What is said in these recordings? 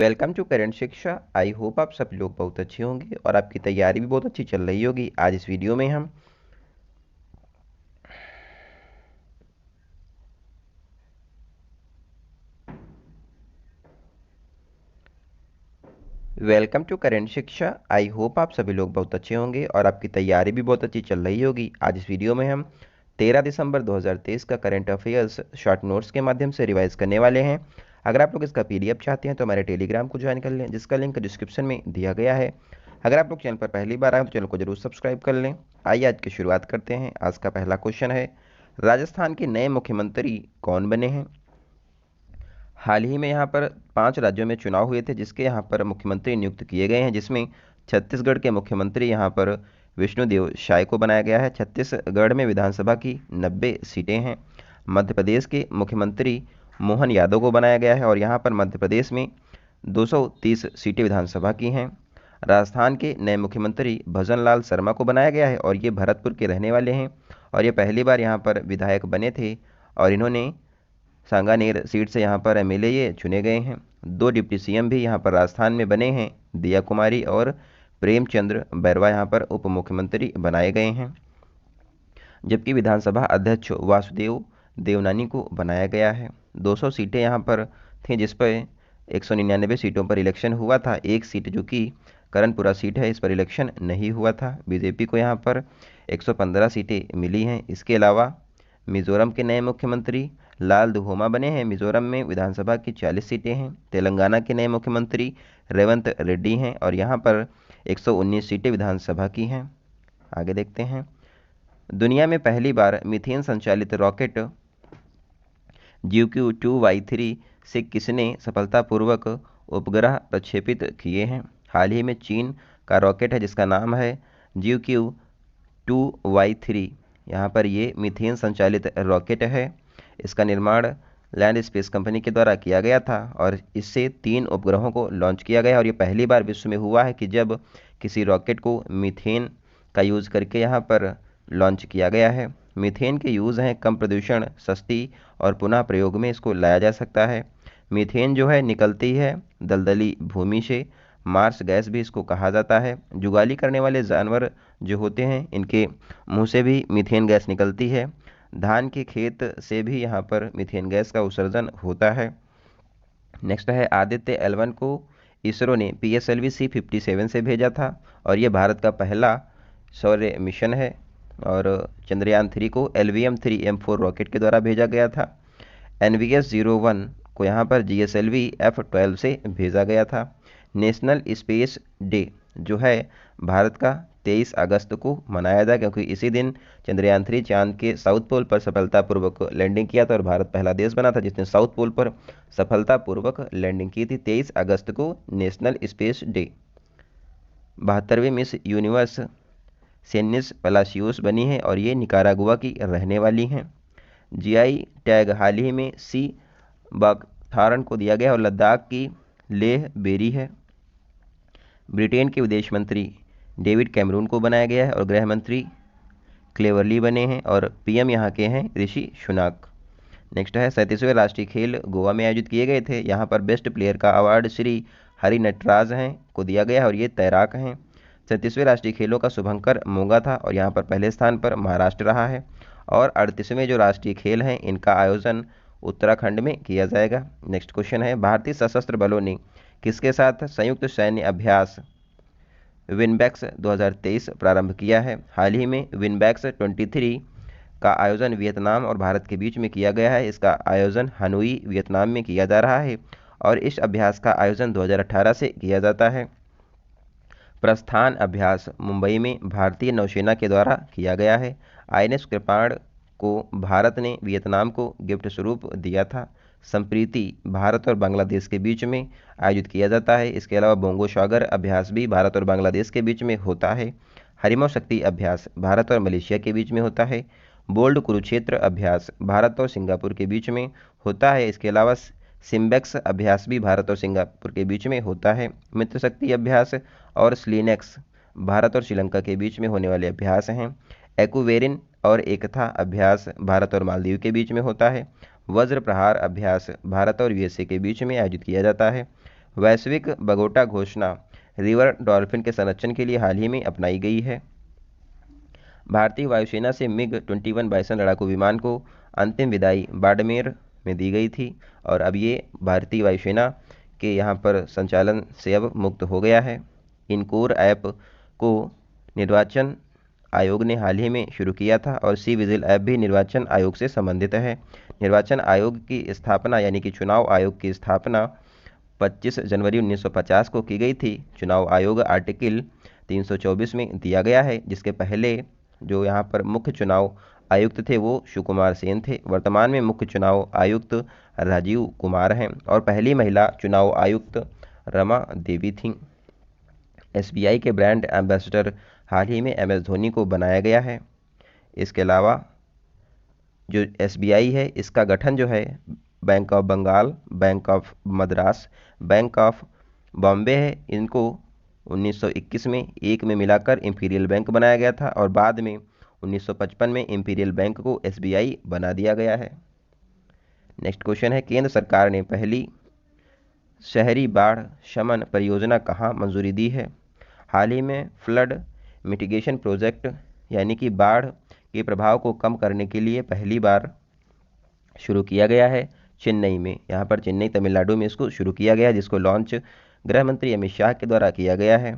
Welcome to current शिक्षा। I hope आप सब लोग बहुत अच्छे होंगे और आपकी तैयारी भी बहुत अच्छी चल रही होगी। आज इस वीडियो में हम वेलकम टू करंट शिक्षा। आई होप आप सभी लोग बहुत अच्छे होंगे और आपकी तैयारी भी बहुत अच्छी चल रही होगी। आज इस वीडियो में हम 13 दिसंबर 2023 का करंट अफेयर्स शॉर्ट नोट्स के माध्यम से रिवाइज करने वाले हैं। अगर आप लोग इसका पीडीएफ चाहते हैं तो हमारे टेलीग्राम को ज्वाइन कर लें, जिसका लिंक डिस्क्रिप्शन में दिया गया है। अगर आप लोग चैनल पर पहली बार आए तो चैनल को जरूर सब्सक्राइब कर लें। आइए आज की शुरुआत करते हैं। आज का पहला क्वेश्चन है, राजस्थान के नए मुख्यमंत्री कौन बने हैं? हाल ही में यहाँ पर 5 राज्यों में चुनाव हुए थे जिसके यहाँ पर मुख्यमंत्री नियुक्त किए गए हैं, जिसमें छत्तीसगढ़ के मुख्यमंत्री यहाँ पर विष्णुदेव साय को बनाया गया है। छत्तीसगढ़ में विधानसभा की 90 सीटें हैं। मध्य प्रदेश के मुख्यमंत्री मोहन यादव को बनाया गया है और यहाँ पर मध्य प्रदेश में 230 सीटें विधानसभा की हैं। राजस्थान के नए मुख्यमंत्री भजन लाल शर्मा को बनाया गया है और ये भरतपुर के रहने वाले हैं और ये पहली बार यहाँ पर विधायक बने थे और इन्होंने सांगानेर सीट से यहाँ पर एमएलए ये चुने गए हैं। 2 डिप्टी सीएम भी यहाँ पर राजस्थान में बने हैं, दिया कुमारी और प्रेमचंद्र बैरवा यहाँ पर उप मुख्यमंत्री बनाए गए हैं। जबकि विधानसभा अध्यक्ष वासुदेव देवनानी को बनाया गया है। 200 सीटें यहाँ पर थीं, जिस पर 199 सीटों पर इलेक्शन हुआ था। एक सीट जो कि करणपुरा सीट है, इस पर इलेक्शन नहीं हुआ था। बीजेपी को यहाँ पर 115 सीटें मिली हैं। इसके अलावा मिजोरम के नए मुख्यमंत्री लाल दुहोमा बने हैं। मिजोरम में विधानसभा की 40 सीटें हैं। तेलंगाना के नए मुख्यमंत्री रेवंत रेड्डी हैं और यहाँ पर 119 सीटें विधानसभा की हैं। आगे देखते हैं। दुनिया में पहली बार मीथेन संचालित रॉकेट GQ-2Y3 से किसने सफलतापूर्वक उपग्रह प्रक्षेपित किए हैं? हाल ही में चीन का रॉकेट है जिसका नाम है GQ-2Y3। यहाँ पर ये मीथेन संचालित रॉकेट है। इसका निर्माण लैंड स्पेस कंपनी के द्वारा किया गया था और इससे 3 उपग्रहों को लॉन्च किया गया और ये पहली बार विश्व में हुआ है कि जब किसी रॉकेट को मीथेन का यूज़ करके यहाँ पर लॉन्च किया गया है। मीथेन के यूज़ हैं कम प्रदूषण, सस्ती और पुनः प्रयोग में इसको लाया जा सकता है। मीथेन जो है निकलती है दलदली भूमि से, मार्स गैस भी इसको कहा जाता है। जुगाली करने वाले जानवर जो होते हैं इनके मुंह से भी मीथेन गैस निकलती है। धान के खेत से भी यहाँ पर मीथेन गैस का उत्सर्जन होता है। नेक्स्ट है, आदित्य L1 को इसरो ने PSLV C57 से भेजा था और ये भारत का पहला सौर मिशन है। और चंद्रयान 3 को LVM-3M4 रॉकेट के द्वारा भेजा गया था। NVS-01 को यहाँ पर GSLV F12 से भेजा गया था। नेशनल स्पेस डे जो है भारत का 23 अगस्त को मनाया जाए, क्योंकि इसी दिन चंद्रयान 3 चांद के साउथ पोल पर सफलतापूर्वक लैंडिंग किया था और भारत पहला देश बना था जिसने साउथ पोल पर सफलतापूर्वक लैंडिंग की थी। 23 अगस्त को नेशनल स्पेस डे। 72वीं मिस यूनिवर्स सेनिस पलासियोस बनी है और ये निकारागुआ की रहने वाली हैं। जीआई टैग हाल ही में सी बागथारन को दिया गया और लद्दाख की लेह बेरी है। ब्रिटेन के विदेश मंत्री डेविड कैमरून को बनाया गया है और गृह मंत्री क्लेवरली बने हैं और पीएम यहाँ के हैं ऋषि सुनाक। नेक्स्ट है, 37वें राष्ट्रीय खेल गोवा में आयोजित किए गए थे। यहाँ पर बेस्ट प्लेयर का अवार्ड श्री हरि नटराज हैं को दिया गया है और ये तैराक हैं। 37वें राष्ट्रीय खेलों का शुभंकर मोंगा था और यहाँ पर पहले स्थान पर महाराष्ट्र रहा है। और 38वें जो राष्ट्रीय खेल हैं इनका आयोजन उत्तराखंड में किया जाएगा। नेक्स्ट क्वेश्चन है, भारतीय सशस्त्र बलों ने किसके साथ संयुक्त सैन्य अभ्यास विनबैक्स 2023 प्रारंभ किया है? हाल ही में विनबैक्स 23 का आयोजन वियतनाम और भारत के बीच में किया गया है। इसका आयोजन हनोई वियतनाम में किया जा रहा है और इस अभ्यास का आयोजन 2018 से किया जाता है। प्रस्थान अभ्यास मुंबई में भारतीय नौसेना के द्वारा किया गया है। INS कृपाण को भारत ने वियतनाम को गिफ्ट स्वरूप दिया था। संप्रीति भारत और बांग्लादेश के बीच में आयोजित किया जाता है। इसके अलावा बोंगो सागर अभ्यास भी भारत और बांग्लादेश के बीच में होता है। हरिमो शक्ति अभ्यास भारत और मलेशिया के बीच में होता है। बोल्ड कुरुक्षेत्र अभ्यास भारत और सिंगापुर के बीच में होता है। इसके अलावा सिम्बेक्स अभ्यास भी भारत और सिंगापुर के बीच में होता है। मित्र शक्ति अभ्यास और स्लीनेक्स भारत और श्रीलंका के बीच में होने वाले अभ्यास हैं। एक्वेरिन और एकथा अभ्यास भारत और मालदीव के बीच में होता है। वज्र प्रहार अभ्यास भारत और USA के बीच में आयोजित किया जाता है। वैश्विक बगोटा घोषणा रिवर डॉल्फिन के संरक्षण के लिए हाल ही में अपनाई गई है। भारतीय वायुसेना से मिग 21 बाइसन लड़ाकू विमान को अंतिम विदाई बाड़मेर में दी गई थी और अब ये भारतीय वायुसेना के यहाँ पर संचालन से अब मुक्त हो गया है। इनकोर ऐप को निर्वाचन आयोग ने हाल ही में शुरू किया था और सी विजिल ऐप भी निर्वाचन आयोग से संबंधित है। निर्वाचन आयोग की स्थापना यानी कि चुनाव आयोग की स्थापना 25 जनवरी 1950 को की गई थी। चुनाव आयोग आर्टिकल 324 में दिया गया है, जिसके पहले जो यहाँ पर मुख्य चुनाव आयुक्त थे वो सुकुमार सेन थे। वर्तमान में मुख्य चुनाव आयुक्त राजीव कुमार हैं और पहली महिला चुनाव आयुक्त रमा देवी थीं। एसबीआई के ब्रांड एम्बेसडर हाल ही में एम एस धोनी को बनाया गया है। इसके अलावा जो एसबीआई है इसका गठन जो है bank of Bengal, bank of Madras, bank of Bombay है। इनको 1921 में एक में मिलाकर इंपीरियल बैंक बनाया गया था और बाद में 1955 में इंपीरियल बैंक को एसबीआई बना दिया गया है। नेक्स्ट क्वेश्चन है, केंद्र सरकार ने पहली शहरी बाढ़ शमन परियोजना कहाँ मंजूरी दी है? हाल ही में फ्लड मिटिगेशन प्रोजेक्ट यानी कि बाढ़ के प्रभाव को कम करने के लिए पहली बार शुरू किया गया है चेन्नई में। यहाँ पर चेन्नई तमिलनाडु में इसको शुरू किया गया है, जिसको लॉन्च गृह मंत्री अमित शाह के द्वारा किया गया है।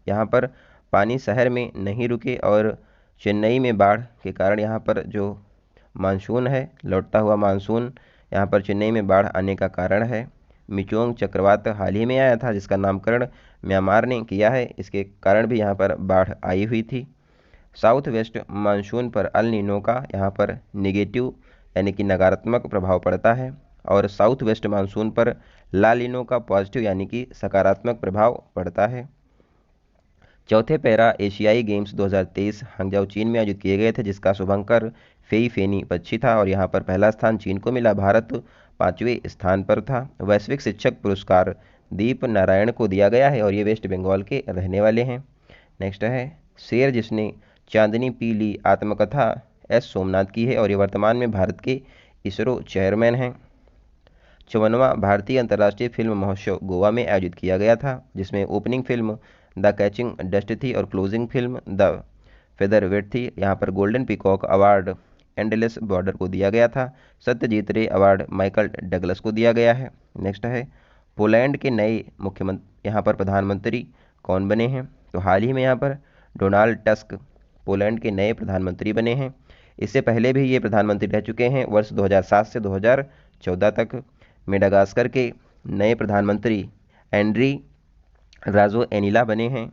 यहाँ पर पानी शहर में नहीं रुके और चेन्नई में बाढ़ के कारण यहाँ पर जो मानसून है, लौटता हुआ मानसून यहाँ पर चेन्नई में बाढ़ आने का कारण है। मिचोंग चक्रवात हाल ही में आया था, जिसका नामकरण म्यांमार ने किया है। इसके कारण भी यहाँ पर बाढ़ आई हुई थी। साउथ वेस्ट मानसून पर अल नीनो का यहाँ पर निगेटिव यानी कि नकारात्मक प्रभाव पड़ता है और साउथ वेस्ट मानसून पर ला लीनो का पॉजिटिव यानी कि सकारात्मक प्रभाव पड़ता है। चौथे पैरा एशियाई गेम्स 2023 हंगजाओ चीन में आयोजित किए गए थे, जिसका शुभंकर फेई फेनी पक्षी था और यहाँ पर पहला स्थान चीन को मिला। भारत 5वें स्थान पर था। वैश्विक शिक्षक पुरस्कार दीप नारायण को दिया गया है और ये वेस्ट बंगाल के रहने वाले हैं। नेक्स्ट है, शेर जिसने चांदनी पी ली आत्मकथा एस सोमनाथ की है और ये वर्तमान में भारत के इसरो चेयरमैन हैं। 54वां भारतीय अंतर्राष्ट्रीय फिल्म महोत्सव गोवा में आयोजित किया गया था, जिसमें opening film the catching dust थी और क्लोजिंग फिल्म द फेदरवेट थी। यहाँ पर golden peacock award endless border को दिया गया था। सत्यजीत रे अवार्ड माइकल डगलस को दिया गया है। नेक्स्ट है, पोलैंड के नए मुख्यमंत्री यहाँ पर प्रधानमंत्री कौन बने हैं? तो हाल ही में यहाँ पर डोनाल्ड टस्क पोलैंड के नए प्रधानमंत्री बने हैं। इससे पहले भी ये प्रधानमंत्री रह चुके हैं वर्ष 2007 से 2014 तक। मेडागास्कर के नए प्रधानमंत्री एंड्री राजोएनिला बने हैं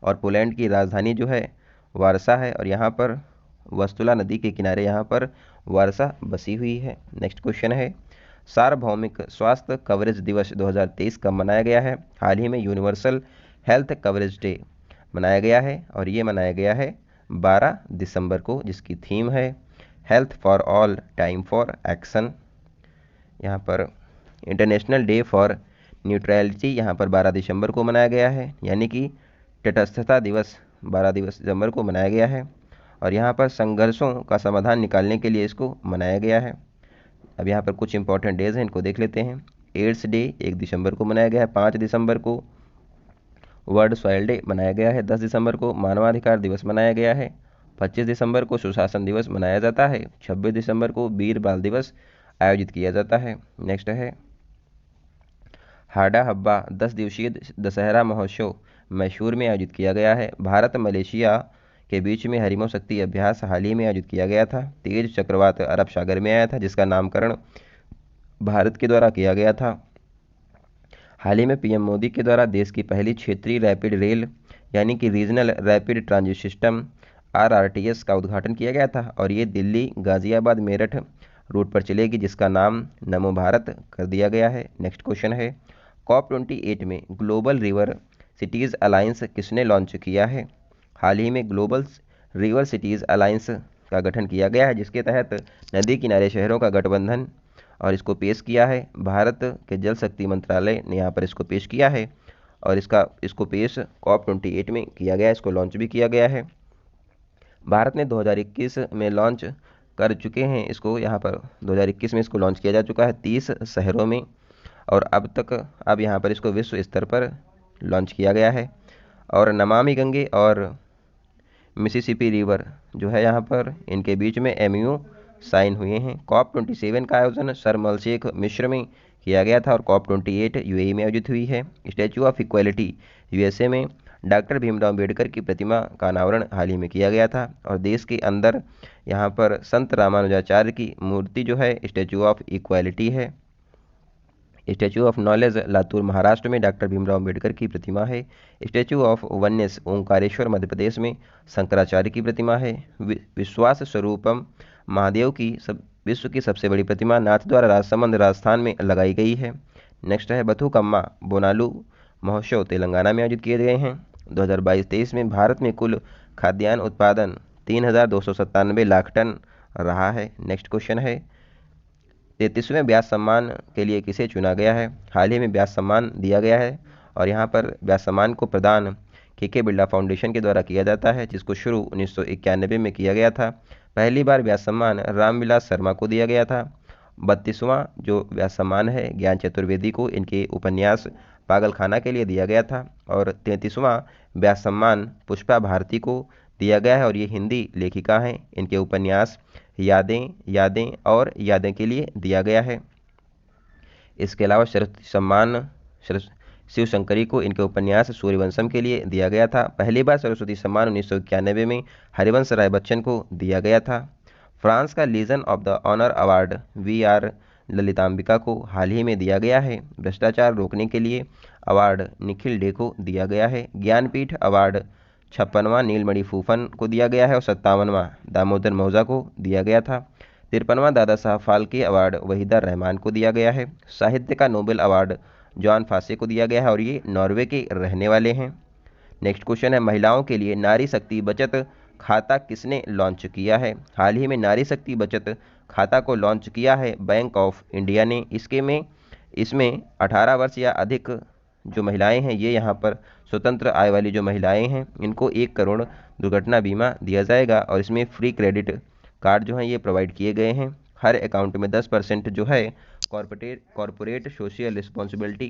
और पोलैंड की राजधानी जो है वारसा है और यहाँ पर वस्तुला नदी के किनारे यहाँ पर वारसा बसी हुई है। नेक्स्ट क्वेश्चन है, सार्वभौमिक स्वास्थ्य कवरेज दिवस 2023 कब मनाया गया है? हाल ही में यूनिवर्सल हेल्थ कवरेज डे मनाया गया है और ये मनाया गया है 12 दिसंबर को, जिसकी थीम है health for all time for action. यहाँ पर इंटरनेशनल डे फॉर न्यूट्रलिटी यहाँ पर 12 दिसंबर को मनाया गया है, यानी कि तटस्थता दिवस 12 दिसंबर को मनाया गया है और यहाँ पर संघर्षों का समाधान निकालने के लिए इसको मनाया गया है। अब यहाँ पर कुछ इंपॉर्टेंट डेज हैं, इनको देख लेते हैं। एड्स डे 1 दिसंबर को मनाया गया है। 5 दिसंबर को वर्ल्ड सॉइल डे मनाया गया है। 10 दिसंबर को मानवाधिकार दिवस मनाया गया है। 25 दिसंबर को सुशासन दिवस मनाया जाता है। 26 दिसंबर को वीर बाल दिवस आयोजित किया जाता है। नेक्स्ट है, हाडा हब्बा 10 दिवसीय दशहरा महोत्सव मैसूर में आयोजित किया गया है। भारत मलेशिया के बीच में हरिमो शक्ति अभ्यास हाल ही में आयोजित किया गया था। तेज चक्रवात अरब सागर में आया था, जिसका नामकरण भारत के द्वारा किया गया था। हाल ही में पीएम मोदी के द्वारा देश की पहली क्षेत्रीय रैपिड रेल यानी कि regional rapid transit system RRTS का उद्घाटन किया गया था और ये दिल्ली गाजियाबाद मेरठ रूट पर चलेगी, जिसका नाम नमो भारत कर दिया गया है। नेक्स्ट क्वेश्चन है, COP28 में ग्लोबल रिवर सिटीज़ अलायंस किसने लॉन्च किया है? हाल ही में ग्लोबल रिवर सिटीज़ अलायंस का गठन किया गया है, जिसके तहत नदी किनारे शहरों का गठबंधन और इसको पेश किया है भारत के जल शक्ति मंत्रालय ने यहाँ पर इसको पेश किया है और इसको पेश COP28 में किया गया है। इसको लॉन्च भी किया गया है। भारत ने 2021 में लॉन्च कर चुके हैं इसको, यहाँ पर 2021 में इसको लॉन्च किया जा चुका है 30 शहरों में और अब यहाँ पर इसको विश्व स्तर पर लॉन्च किया गया है। और नमामि गंगे और मिसिसिपी रिवर जो है यहाँ पर इनके बीच में MOU साइन हुए हैं। COP27 का आयोजन शर्म अल शेख मिस्र में किया गया था और COP28 UAE में आयोजित हुई है। स्टैचू ऑफ इक्वालिटी USA में डॉक्टर भीमराव अम्बेडकर की प्रतिमा का अनावरण हाल ही में किया गया था। और देश के अंदर यहाँ पर संत रामानुजाचार्य की मूर्ति जो है स्टैचू ऑफ इक्वालिटी है। Statue of knowledge Latur Maharashtra में डॉक्टर भीमराव अम्बेडकर की प्रतिमा है। Statue of oneness Omkareshwar Madhya Pradesh में शंकराचार्य की प्रतिमा है। विश्वास स्वरूपम महादेव की विश्व की सबसे बड़ी प्रतिमा नाथद्वारा राजसमंद राजस्थान में लगाई गई है। नेक्स्ट है बथुकम्मा बोनालू महोत्सव तेलंगाना में आयोजित किए गए हैं। 2022-23 में भारत में कुल खाद्यान्न उत्पादन 3,297 लाख टन रहा है। नेक्स्ट क्वेश्चन है 33वें व्यास सम्मान के लिए किसे चुना गया है। हाल ही में व्यास सम्मान दिया गया है और यहाँ पर व्यास सम्मान को प्रदान KK बिरला फाउंडेशन के द्वारा किया जाता है, जिसको शुरू 1991 में किया गया था। पहली बार व्यास सम्मान रामविलास शर्मा को दिया गया था। 32वां जो व्यास सम्मान है ज्ञान चतुर्वेदी को इनके उपन्यास पागलखाना के लिए दिया गया था। और 33वां व्यास सम्मान पुष्पा भारती को दिया गया है और ये हिंदी लेखिका हैं, इनके उपन्यास यादें यादें और यादें के लिए दिया गया है। इसके अलावा सरस्वती सम्मान शिव शंकरी को इनके उपन्यास सूर्यवंशम के लिए दिया गया था। पहली बार सरस्वती सम्मान 1991 में हरिवंश राय बच्चन को दिया गया था। फ्रांस का legion of the honour award VR Lalithambika को हाल ही में दिया गया है। भ्रष्टाचार रोकने के लिए अवार्ड निखिल डे को दिया गया है। ज्ञानपीठ अवार्ड 56वां नीलमणि फूफन को दिया गया है और 57वां दामोदर मौजा को दिया गया था। 53वां दादा साहब फाल्के अवार्ड वहीदा रहमान को दिया गया है। साहित्य का नोबेल अवार्ड जॉन फासे को दिया गया है और ये नॉर्वे के रहने वाले हैं। नेक्स्ट क्वेश्चन है महिलाओं के लिए नारी शक्ति बचत खाता किसने लॉन्च किया है। हाल ही में नारी शक्ति बचत खाता को लॉन्च किया है बैंक ऑफ इंडिया ने। इसमें 18 वर्ष या अधिक जो महिलाएं हैं ये यहाँ पर स्वतंत्र आय वाली जो महिलाएं हैं इनको 1 करोड़ दुर्घटना बीमा दिया जाएगा और इसमें फ्री क्रेडिट कार्ड जो हैं ये प्रोवाइड किए गए हैं। हर अकाउंट में 10% जो है कॉरपोरेट सोशल रिस्पॉन्सिबिलिटी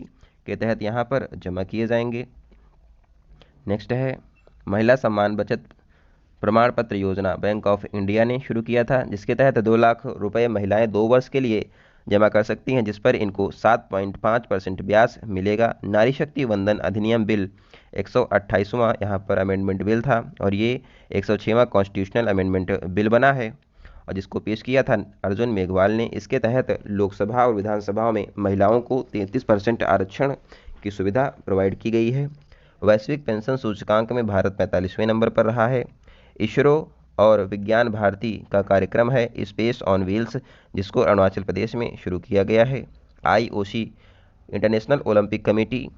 के तहत यहाँ पर जमा किए जाएंगे। नेक्स्ट है महिला सम्मान बचत प्रमाण पत्र योजना बैंक ऑफ इंडिया ने शुरू किया था, जिसके तहत 2 लाख रुपए महिलाएं 2 वर्ष के लिए जमा कर सकती हैं, जिस पर इनको 7.5% ब्याज मिलेगा। नारी शक्ति वंदन अधिनियम बिल 128वां यहाँ पर अमेंडमेंट बिल था और ये 106वां कॉन्स्टिट्यूशनल अमेंडमेंट बिल बना है और जिसको पेश किया था अर्जुन मेघवाल ने। इसके तहत लोकसभा और विधानसभाओं में महिलाओं को 33% आरक्षण की सुविधा प्रोवाइड की गई है। वैश्विक पेंशन सूचकांक में भारत 45वें नंबर पर रहा है। इसरो और विज्ञान भारती का कार्यक्रम है स्पेस ऑन व्हील्स, जिसको अरुणाचल प्रदेश में शुरू किया गया है। IOC इंटरनेशनल ओलंपिक कमेटी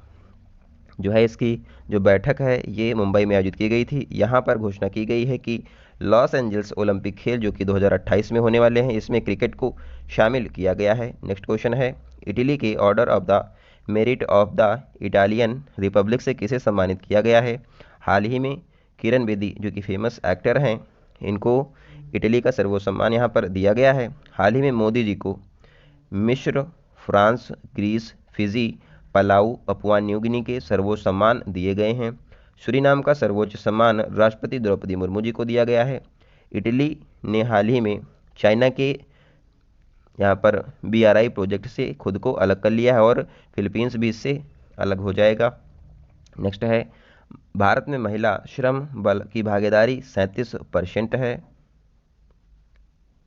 जो है इसकी जो बैठक है ये मुंबई में आयोजित की गई थी। यहाँ पर घोषणा की गई है कि लॉस एंजल्स ओलंपिक खेल जो कि 2028 में होने वाले हैं इसमें क्रिकेट को शामिल किया गया है। नेक्स्ट क्वेश्चन है इटली के order of the merit of the Italian Republic से किसे सम्मानित किया गया है। हाल ही में किरण बेदी जो कि फेमस एक्टर हैं इनको इटली का सर्वोच्च सम्मान यहाँ पर दिया गया है। हाल ही में मोदी जी को मिस्र, France, Greece, Fiji, Palau, Papua New Guinea के सर्वोच्च सम्मान दिए गए हैं। सूरीनाम का सर्वोच्च सम्मान राष्ट्रपति द्रौपदी मुर्मू जी को दिया गया है। इटली ने हाल ही में चाइना के यहाँ पर BRI प्रोजेक्ट से खुद को अलग कर लिया है और फिलीपींस भी इससे अलग हो जाएगा। नेक्स्ट है भारत में महिला श्रम बल की भागीदारी 37% है।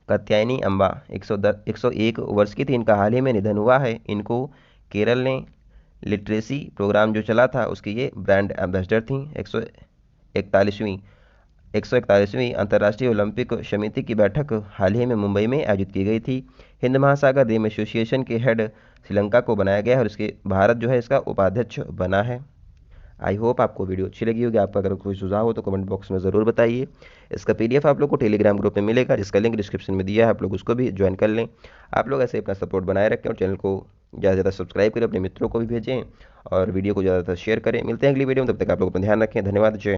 कात्यायनी अम्बा 101 वर्ष की थी, इनका हाल ही में निधन हुआ है। इनको केरल ने लिटरेसी प्रोग्राम जो चला था उसकी ये ब्रांड एम्बेसडर थी। 141वीं अंतर्राष्ट्रीय ओलंपिक समिति की बैठक हाल ही में मुंबई में आयोजित की गई थी। हिंद महासागर डेम एसोसिएशन के हेड श्रीलंका को बनाया गया है और इसके भारत जो है इसका उपाध्यक्ष बना है। आई होप आपको वीडियो अच्छी लगी होगी। आपका अगर कोई सुझाव हो तो कमेंट बॉक्स में ज़रूर बताइए। इसका PDF आप लोग को टेलीग्राम ग्रुप में मिलेगा, जिसका लिंक डिस्क्रिप्शन में दिया है, आप लोग उसको भी ज्वाइन कर लें। आप लोग ऐसे अपना सपोर्ट बनाए रखें और चैनल को ज़्यादा से ज़्यादा सब्सक्राइब करें, अपने मित्रों को भी भेजें और वीडियो को ज़्यादातर शेयर करें। मिलते हैं अगली वीडियो में, तब तक आप लोग अपना ध्यान रखें। धन्यवाद। जय